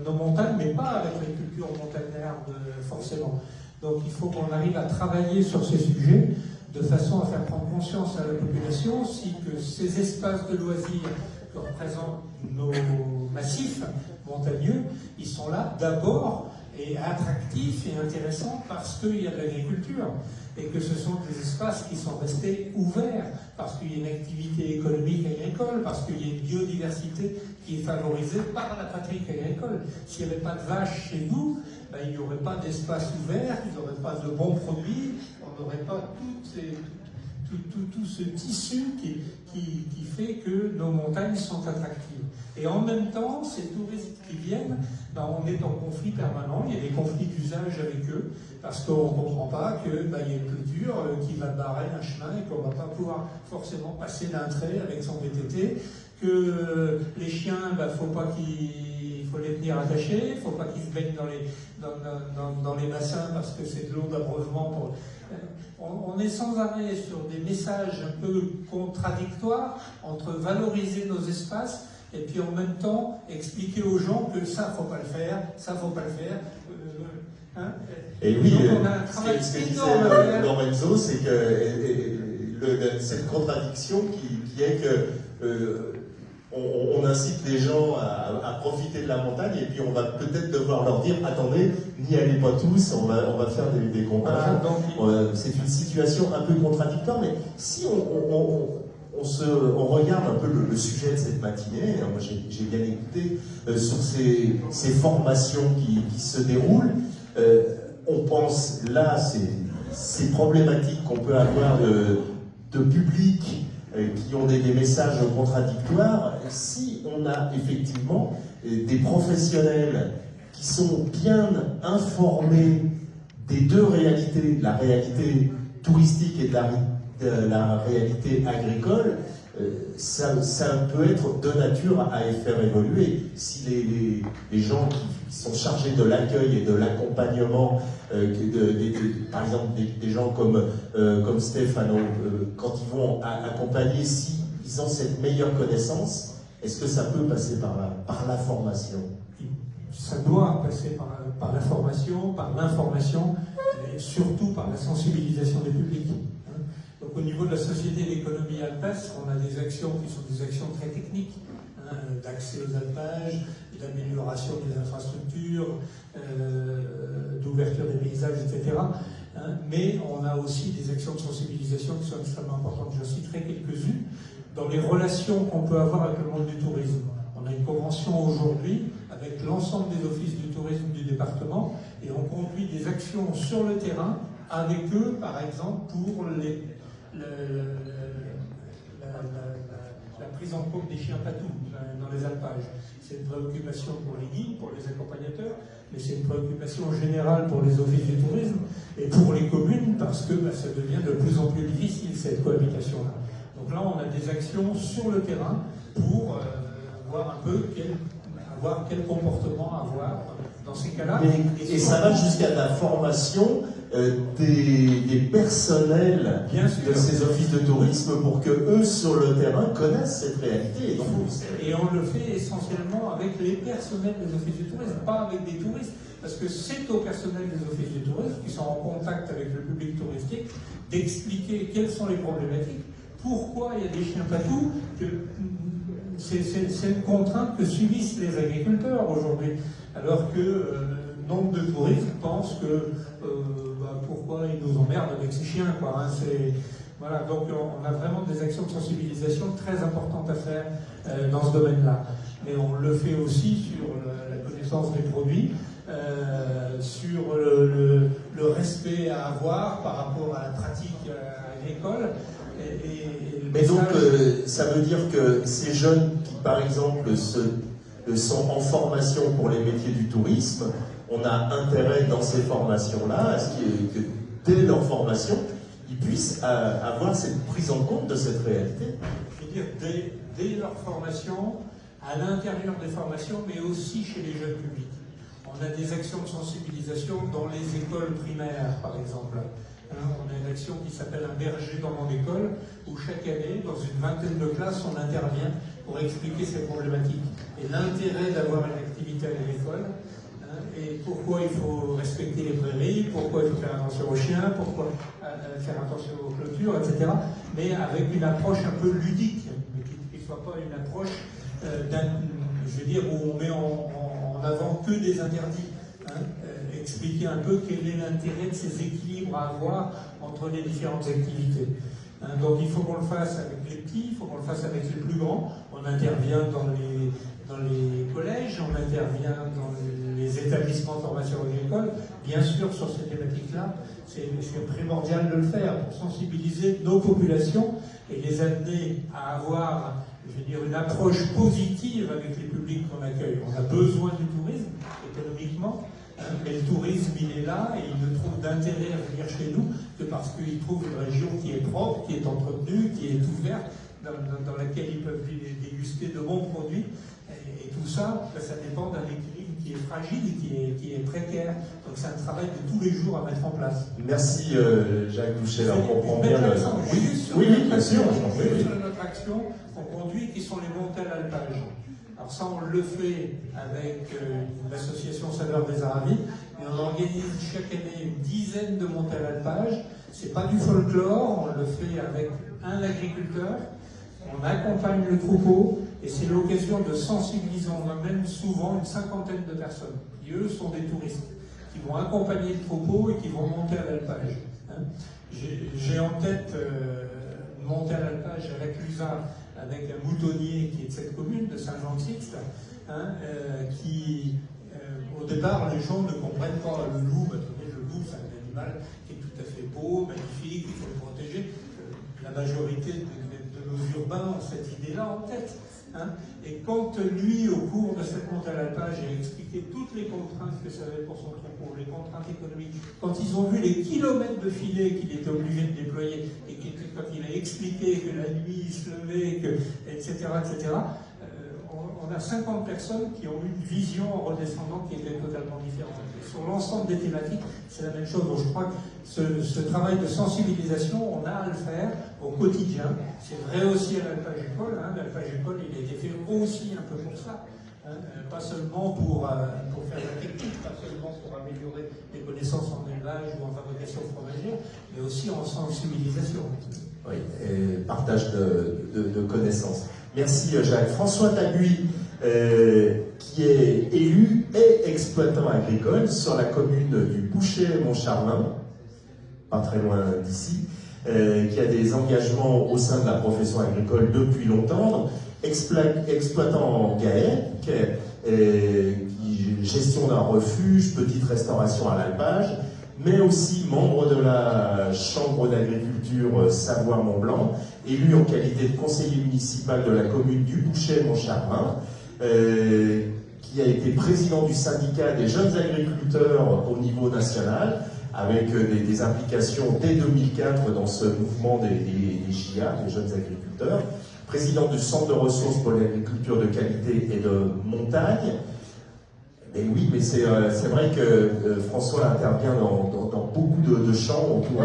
nos montagnes, mais pas avec la culture montagnarde forcément. Donc il faut qu'on arrive à travailler sur ces sujets de façon à faire prendre conscience à la population aussi que ces espaces de loisirs que représentent nos massifs montagneux, ils sont là d'abord et attractifs et intéressants parce qu'il y a de l'agriculture et que ce sont des espaces qui sont restés ouverts parce qu'il y a une activité économique agricole, parce qu'il y a une biodiversité qui est favorisée par la pratique agricole. S'il n'y avait pas de vaches chez nous, ben, il n'y aurait pas d'espace ouvert, il n'y aurait pas de bons produits, on n'aurait pas tout ce tissu qui fait que nos montagnes sont attractives. Et en même temps, ces touristes qui viennent, ben on est en conflit permanent, il y a des conflits d'usage avec eux, parce qu'on ne comprend pas qu'il y a une culture qui va barrer un chemin et qu'on ne va pas pouvoir forcément passer d'un trait avec son VTT, que les chiens, faut les tenir attachés, il ne faut pas qu'ils se baignent dans les bassins parce que c'est de l'eau d'abreuvement. On est sans arrêt sur des messages un peu contradictoires entre valoriser nos espaces et puis en même temps expliquer aux gens que ça, faut pas le faire, ça, faut pas le faire. Hein. Et oui, donc, on a un travail ce que énorme disait à faire. Lorenzo, c'est que cette contradiction qui est que on incite les gens à profiter de la montagne et puis on va peut-être devoir leur dire attendez, n'y allez pas tous, on va faire des comparaisons. C'est une situation un peu contradictoire, mais si on regarde un peu le sujet de cette matinée, moi j'ai bien écouté sur ces formations qui se déroulent, on pense là ces problématiques qu'on peut avoir de public qui ont des messages contradictoires. Si on a effectivement des professionnels qui sont bien informés des deux réalités, la réalité touristique et de la réalité agricole, ça peut être de nature à faire évoluer. Si les gens qui sont chargés de l'accueil et de l'accompagnement, par exemple des gens comme Stefano, quand ils vont accompagner, s'ils ont cette meilleure connaissance, est-ce que ça peut passer par la formation? Ça doit passer par la formation, par l'information, et surtout par la sensibilisation des publics. Donc au niveau de la Société d'économie alpestre, on a des actions qui sont des actions très techniques, d'accès aux alpages, d'amélioration des infrastructures, d'ouverture des paysages, etc. Mais on a aussi des actions de sensibilisation qui sont extrêmement importantes. Je citerai quelques-unes. Dans les relations qu'on peut avoir avec le monde du tourisme, on a une convention aujourd'hui avec l'ensemble des offices du tourisme du département et on conduit des actions sur le terrain avec eux, par exemple, pour la prise en compte des chiens patous dans les alpages. C'est une préoccupation pour les guides, pour les accompagnateurs, mais c'est une préoccupation générale pour les offices du tourisme et pour les communes parce que ça devient de plus en plus difficile cette cohabitation-là. Donc là, on a des actions sur le terrain pour voir un peu quel comportement avoir dans ces cas-là. Et ça va jusqu'à la formation des personnels de ces offices de tourisme pour que eux, sur le terrain, connaissent cette réalité. Et on le fait essentiellement avec les personnels des offices du tourisme, pas avec des touristes. Parce que c'est au personnel des offices du tourisme qui sont en contact avec le public touristique d'expliquer quelles sont les problématiques, pourquoi il y a des chiens patous. C'est une contrainte que subissent les agriculteurs aujourd'hui, alors que nombre de touristes pensent que pourquoi ils nous emmerdent avec ces chiens, quoi. Voilà, donc on a vraiment des actions de sensibilisation très importantes à faire dans ce domaine-là. Mais on le fait aussi sur la connaissance des produits, sur le respect à avoir par rapport à la pratique agricole. Mais donc, ça veut dire que ces jeunes qui, par exemple, sont en formation pour les métiers du tourisme, on a intérêt dans ces formations-là à ce que dès leur formation, ils puissent avoir cette prise en compte de cette réalité. Je veux dire, dès leur formation, à l'intérieur des formations, mais aussi chez les jeunes publics. On a des actions de sensibilisation dans les écoles primaires, par exemple. On a une action qui s'appelle Un berger dans mon école, où chaque année, dans une vingtaine de classes, on intervient pour expliquer ces problématiques. Et l'intérêt d'avoir une activité agricole, et pourquoi il faut respecter les prairies, pourquoi il faut faire attention aux chiens, pourquoi faire attention aux clôtures, etc. Mais avec une approche un peu ludique, mais qui ne soit pas une approche, je veux dire, où on met en avant que des interdits. Expliquer un peu quel est l'intérêt de ces équilibres à avoir entre les différentes activités. Donc il faut qu'on le fasse avec les petits, il faut qu'on le fasse avec les plus grands. On intervient dans les collèges, on intervient dans les établissements de formation agricole. Bien sûr, sur ces thématiques-là, c'est primordial de le faire pour sensibiliser nos populations et les amener à avoir, je veux dire, une approche positive avec les publics qu'on accueille. On a besoin du tourisme, économiquement, mais le tourisme, il est là et il ne trouve d'intérêt à venir chez nous que parce qu'il trouve une région qui est propre, qui est entretenue, qui est ouverte, dans laquelle ils peuvent déguster de bons produits. Et tout ça, ça dépend d'un équilibre qui est fragile, qui est précaire. Donc c'est un travail de tous les jours à mettre en place. Merci Jacques Douchet, on comprend bien le... Oui, bien sûr. Sur notre action, on conduit qui sont les montées à l'alpage. Alors ça, on le fait avec l'association Saveurs des Aravis, et on organise chaque année une dizaine de montées à l'alpage. C'est pas du folklore, on le fait avec un agriculteur, on accompagne le troupeau, et c'est l'occasion de sensibiliser. On amène souvent une cinquantaine de personnes, qui eux sont des touristes, qui vont accompagner le troupeau et qui vont monter à l'alpage. J'ai en tête une montée à l'alpage à Reclusa, avec un moutonnier qui est de cette commune, de Saint-Jean-de-Sixte, qui, au départ, les gens ne comprennent pas le loup. Le loup, c'est un animal qui est tout à fait beau, magnifique, il faut le protéger. La majorité de nos urbains ont cette idée-là en tête. Et quand lui, au cours de cette montée à l'alpage, a expliqué toutes les contraintes que ça avait pour son troupeau, les contraintes économiques, quand ils ont vu les kilomètres de filets qu'il était obligé de déployer, et quand il a expliqué que la nuit il se levait, etc., on a 50 personnes qui ont une vision en redescendant qui était totalement différente. Et sur l'ensemble des thématiques, c'est la même chose. Donc je crois que ce travail de sensibilisation, on a à le faire au quotidien. C'est vrai aussi à l'alpage école. L'alpage école, il a été fait aussi un peu pour ça. Pas seulement pour faire de la technique, pas seulement pour améliorer les connaissances en élevage ou en fabrication fromagère, mais aussi en sensibilisation. Oui, et partage de connaissances. Merci Jacques. François Taguy, qui est élu et exploitant agricole sur la commune du Bouchet-Montcharlin, pas très loin d'ici, qui a des engagements au sein de la profession agricole depuis longtemps, exploitant en GAEC, gestion d'un refuge, petite restauration à l'alpage, mais aussi membre de la Chambre d'agriculture Savoie-Mont-Blanc, élu en qualité de conseiller municipal de la commune du Bouchet-Montcharlin, qui a été président du syndicat des jeunes agriculteurs au niveau national, avec des implications dès 2004 dans ce mouvement des JA, des jeunes agriculteurs, président du Centre de ressources pour l'agriculture de qualité et de montagne. Et oui, mais c'est vrai que François intervient dans beaucoup de champs autour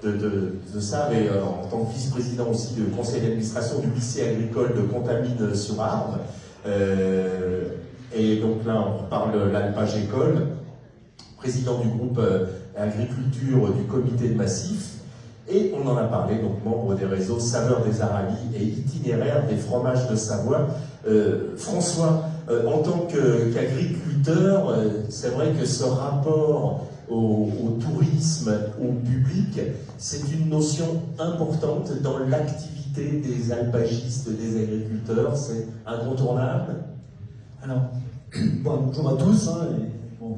de ça, mais en tant que vice-président aussi du conseil d'administration du lycée agricole de Contamine-sur-Arve. Et donc là, on parle de l'alpage école, président du groupe agriculture du comité de massif. Et on en a parlé, donc membre des réseaux Saveurs des Aravis et itinéraire des fromages de Savoie. François, en tant qu'agriculteur, c'est vrai que ce rapport au tourisme, au public, c'est une notion importante dans l'activité des alpagistes, des agriculteurs, c'est incontournable. Alors, bon, bonjour à tous, hein, et, bon,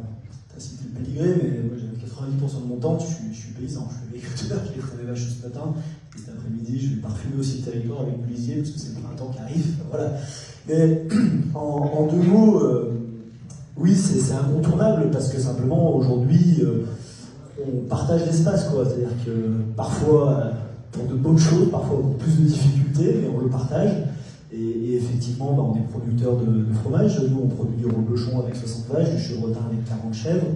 t'as cité le pédigré, mais moi j'avais 90% de mon temps, je suis paysan, je suis agriculteur, j'ai traité les vaches ce matin, et cet après-midi je vais parfumer aussi le territoire avec du lisier, parce que c'est le printemps qui arrive, voilà. Mais en deux mots, oui, c'est incontournable, parce que simplement aujourd'hui, on partage l'espace, quoi, c'est-à-dire que parfois, pour de bonnes choses, parfois pour plus de difficultés, mais on le partage. Et effectivement, on est producteur de fromage. Nous, on produit du reblochon avec 60 vaches, du chevretin avec 40 chèvres.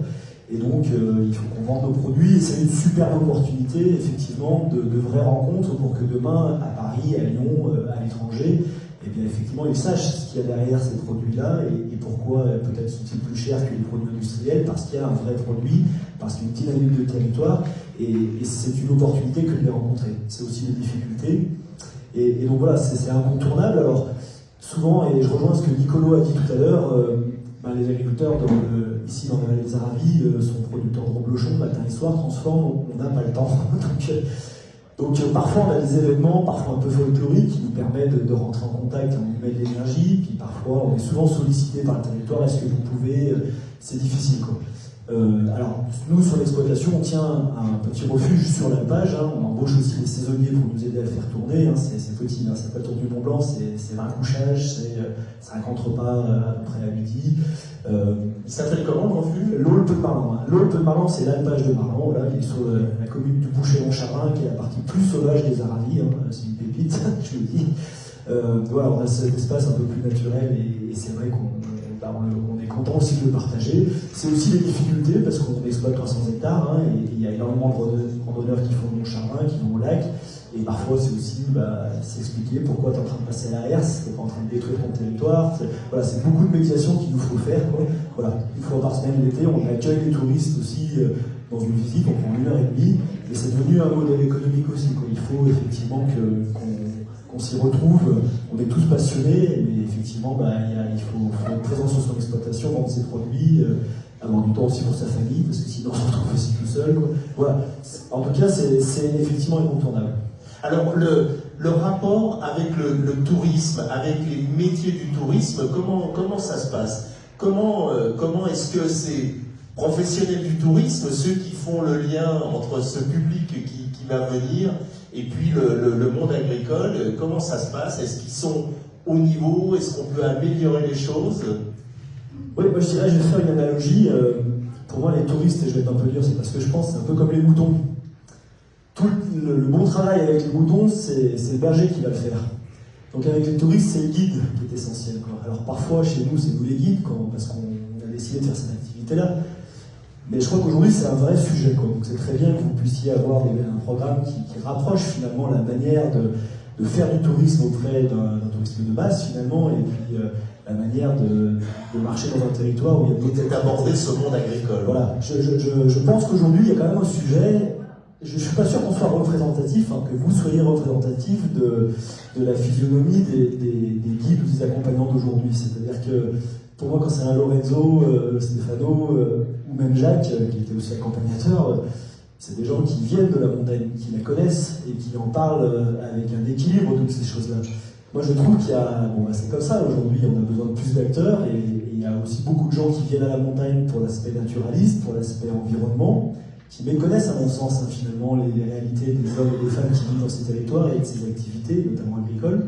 Et donc, il faut qu'on vende nos produits. Et c'est une super opportunité, effectivement, de vraies rencontres pour que demain, à Paris, à Lyon, à l'étranger, eh bien, effectivement, ils sachent ce qu'il y a derrière ces produits-là et pourquoi peut-être sont-ils plus chers que les produits industriels, parce qu'il y a un vrai produit, parce qu'il y a une dynamique de territoire. Et c'est une opportunité que de les rencontrer. C'est aussi des difficultés. Et donc voilà, c'est incontournable. Alors, souvent, et je rejoins ce que Nicolo a dit tout à l'heure, les agriculteurs ici dans la vallée des Aravis sont producteurs de reblochon matin et soir, transforment, on n'a pas le temps. donc parfois on a des événements, parfois un peu folkloriques, qui nous permettent de rentrer en contact, on met de l'énergie, puis parfois on est souvent sollicité par le territoire, est-ce que vous pouvez, c'est difficile quoi. Alors, nous, sur l'exploitation, on tient un petit refuge sur l'alpage. Hein. On embauche aussi des saisonniers pour nous aider à le faire tourner. Hein. C'est petit, hein. C'est pas le tour du Mont Blanc, c'est 20 couchages, c'est 50 repas à peu près à midi. Ça s'appelle comment le refuge? L'Aulpe de Marlan. Hein. L'Aulpe de Marlan, c'est l'alpage de Marlan. Là, il est sur la commune du Boucher-Longcharin, qui est la partie plus sauvage des Aravis. Hein. C'est une pépite, je le dis. Voilà, on a cet espace un peu plus naturel et c'est vrai qu'on est content aussi de le partager. C'est aussi les difficultés parce qu'on exploite 300 hectares hein, et il y a énormément de randonneurs qui font le Mont-Charin, qui vont au lac. Et parfois, c'est aussi s'expliquer pourquoi tu es en train de passer à la herse, tu n'es pas en train de détruire ton territoire. Voilà, c'est beaucoup de médiation qu'il nous faut faire. Quoi. Voilà, une fois par semaine l'été, on accueille les touristes aussi dans une visite, on prend 1h30. Et c'est devenu un modèle économique aussi. Quoi. Il faut effectivement qu'on s'y retrouve. On est tous passionnés, mais effectivement, il faut être présent sur son exploitation, vendre ses produits, avoir du temps aussi pour sa famille, parce que sinon on se retrouve aussi tout seul. Quoi. Voilà. En tout cas, c'est effectivement incontournable. Alors, le rapport avec le tourisme, avec les métiers du tourisme, comment ça se passe? Comment est-ce que ces professionnels du tourisme, ceux qui font le lien entre ce public qui va venir et puis le monde agricole, comment ça se passe? Est-ce qu'ils sont au niveau? Est-ce qu'on peut améliorer les choses? Oui, moi je vais faire une analogie. Pour moi, les touristes, et je vais être un peu dur, c'est parce que je pense, c'est un peu comme les moutons. Tout le bon travail avec les moutons, c'est le berger qui va le faire. Donc avec les touristes, c'est le guide qui est essentiel. Quoi. Alors parfois, chez nous, c'est nous les guides, parce qu'on a décidé de faire cette activité-là. Mais je crois qu'aujourd'hui, c'est un vrai sujet. Quoi. Donc c'est très bien que vous puissiez avoir un programme qui rapproche finalement la manière de faire du tourisme auprès d'un tourisme de base, finalement, et puis la manière de marcher dans un territoire où il y a d'autres... d'aborder ce monde agricole. Voilà. Je pense qu'aujourd'hui, il y a quand même un sujet... Je ne suis pas sûr qu'on soit représentatif, hein, que vous soyez représentatif de la physionomie des guides ou des accompagnants d'aujourd'hui. C'est-à-dire que, pour moi, quand c'est un Lorenzo, Stefano ou même Jacques, qui était aussi accompagnateur, c'est des gens qui viennent de la montagne, qui la connaissent et qui en parlent avec un équilibre, toutes ces choses-là. Moi, je trouve qu'il y a... c'est comme ça, aujourd'hui, on a besoin de plus d'acteurs et il y a aussi beaucoup de gens qui viennent à la montagne pour l'aspect naturaliste, pour l'aspect environnement, qui méconnaissent à mon sens finalement les réalités des hommes et des femmes qui vivent dans ces territoires et de ces activités, notamment agricoles,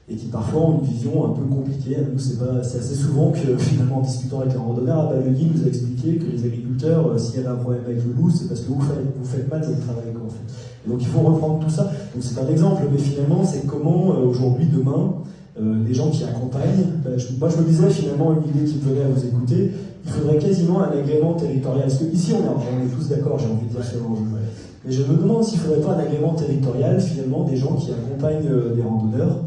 et qui parfois ont une vision un peu compliquée. Nous, c'est assez souvent que finalement en discutant avec un randonneur, le guide nous a expliqué que les agriculteurs, s'il y avait un problème avec le loup, c'est parce que vous faites mal votre travail. Quoi, en fait. Et donc il faut reprendre tout ça. Donc c'est un exemple, mais finalement c'est comment aujourd'hui, demain, les gens qui accompagnent, moi je me disais finalement une idée qui me venait à vous écouter, il faudrait quasiment un agrément territorial. Parce qu'ici, on est tous d'accord, j'ai envie de dire sur l'enjeu. Mais je me demande s'il ne faudrait pas un agrément territorial, finalement, des gens qui accompagnent des randonneurs,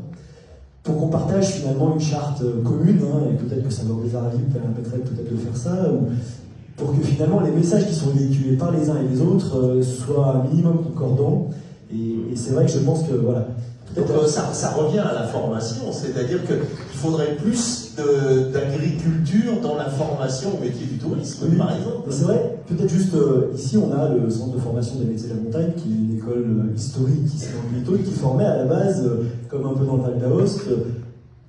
pour qu'on partage finalement une charte commune, hein, et peut-être que ça dans les Aravis permettrait peut-être de faire ça, ou pour que finalement les messages qui sont véhiculés par les uns et les autres soient un minimum concordants. Et c'est vrai que je pense que, voilà, Donc ça revient à la formation, c'est-à-dire qu'il faudrait plus d'agriculture dans la formation au métier du tourisme, Oui, par exemple. c'est vrai, peut-être juste ici on a le centre de formation des métiers de la montagne qui est une école historique qui s'est en Méthode, qui formait à la base, comme un peu dans le Val d'Aoste,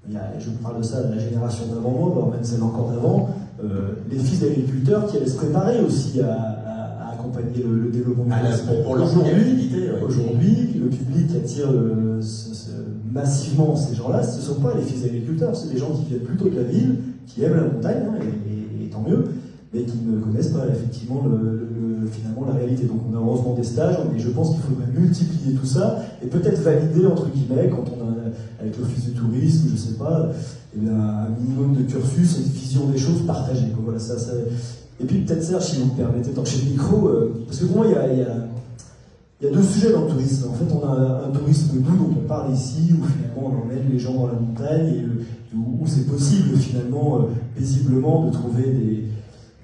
je vous parle de ça de la génération d'avant moi, voire même celle encore d'avant, les fils d'agriculteurs qui allaient se préparer aussi à accompagner le développement du tourisme. Aujourd'hui, le public qui attire massivement ces gens-là, ce ne sont pas les fils d'agriculteurs, c'est des gens qui viennent plutôt de la ville, qui aiment la montagne, hein, et tant mieux, mais qui ne connaissent pas effectivement finalement la réalité. Donc on a heureusement des stages, et je pense qu'il faudrait multiplier tout ça, et peut-être valider, entre guillemets, quand on a, avec l'Office du tourisme, je ne sais pas, un minimum de cursus et de vision des choses partagées. Donc, voilà, ça. Et puis peut-être Serge, si vous me permettez, tant que j'ai le micro, parce que pour moi il y a deux sujets dans le tourisme. En fait, on a un tourisme doux dont on parle ici, où finalement on emmène les gens dans la montagne, et où c'est possible finalement, paisiblement, de trouver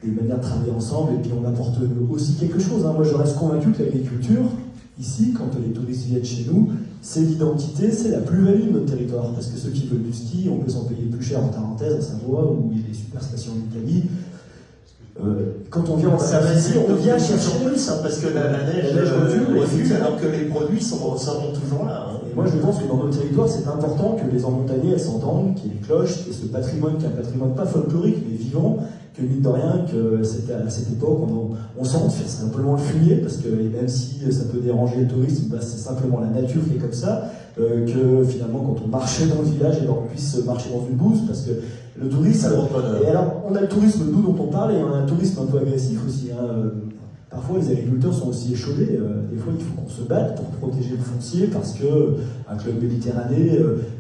des manières de travailler ensemble, et puis on apporte aussi quelque chose. Hein. Moi je reste convaincu que l'agriculture, ici, quand les touristes viennent chez nous, c'est l'identité, c'est la plus-value de notre territoire. Parce que ceux qui veulent du ski, on peut s'en payer plus cher en Tarentaise, en Savoie, où il y a des super stations en Italie. Quand on vient en vacances ici, on vient chercher plus, hein, parce que la neige recule, alors que les produits sont toujours là. Hein. Et moi je pense que dans notre territoire, c'est important que les emmontagnés s'entendent, qu'il y ait des cloches, qu'il y ait ce patrimoine qui est un patrimoine pas folklorique, mais vivant, que mine de rien, que à cette époque, on sent faire simplement le fumier, parce que même si ça peut déranger le tourisme, c'est simplement la nature qui est comme ça, que finalement quand on marchait dans le village, on puisse marcher dans une bouse, parce que le tourisme, et alors on a le tourisme doux dont on parle, et on a un tourisme un peu agressif aussi. Hein. Parfois les agriculteurs sont aussi échaudés, des fois il faut qu'on se batte pour protéger le foncier, parce qu'un club méditerranéen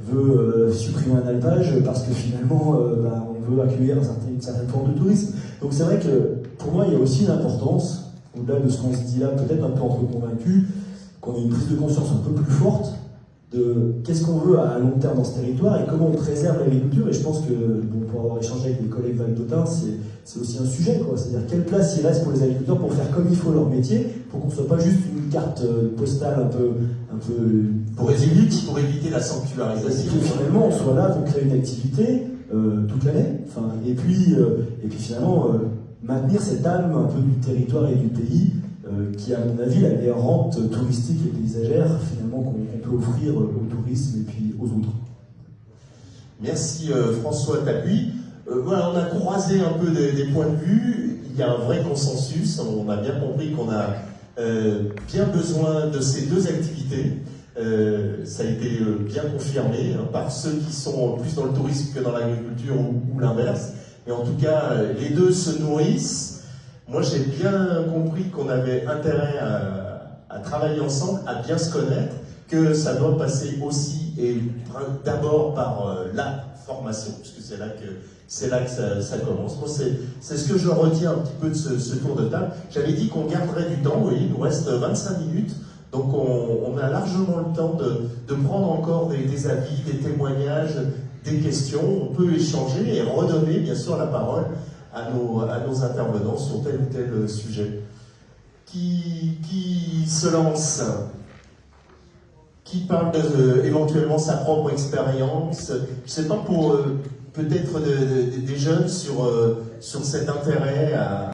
veut supprimer un alpage, parce que finalement on veut accueillir une certaine forme de tourisme. Donc c'est vrai que pour moi il y a aussi une importance, au-delà de ce qu'on se dit là, peut-être un peu entre convaincus, qu'on ait une prise de conscience un peu plus forte de qu'est-ce qu'on veut à long terme dans ce territoire et comment on préserve l'agriculture. Et je pense que, pour avoir échangé avec mes collègues valdôtains, c'est aussi un sujet, quoi. C'est-à-dire quelle place il reste pour les agriculteurs pour faire comme il faut leur métier, pour qu'on ne soit pas juste une carte postale un peu pour éviter la sanctuarisation. Et que finalement on soit là pour créer une activité toute l'année. Et puis finalement maintenir cette âme un peu du territoire et du pays, qui est à mon avis la meilleure rente touristique et paysagère finalement qu'on peut offrir au tourisme et puis aux autres. Merci François Tapuis. Voilà, on a croisé un peu des points de vue, il y a un vrai consensus, on a bien compris qu'on a bien besoin de ces deux activités. Ça a été bien confirmé par ceux qui sont plus dans le tourisme que dans l'agriculture ou l'inverse. Mais en tout cas, les deux se nourrissent. Moi, j'ai bien compris qu'on avait intérêt à travailler ensemble, à bien se connaître, que ça doit passer aussi et d'abord par la formation, puisque c'est là que ça commence. Moi, c'est ce que je retiens un petit peu de ce tour de table. J'avais dit qu'on garderait du temps, vous voyez, il nous reste 25 minutes, donc on a largement le temps de prendre encore des avis, des témoignages, des questions. On peut échanger et redonner, bien sûr, la parole à nos intervenants sur tel ou tel sujet. Qui se lance? Qui parle éventuellement sa propre expérience? Je ne sais pas, pour peut-être des jeunes sur cet intérêt à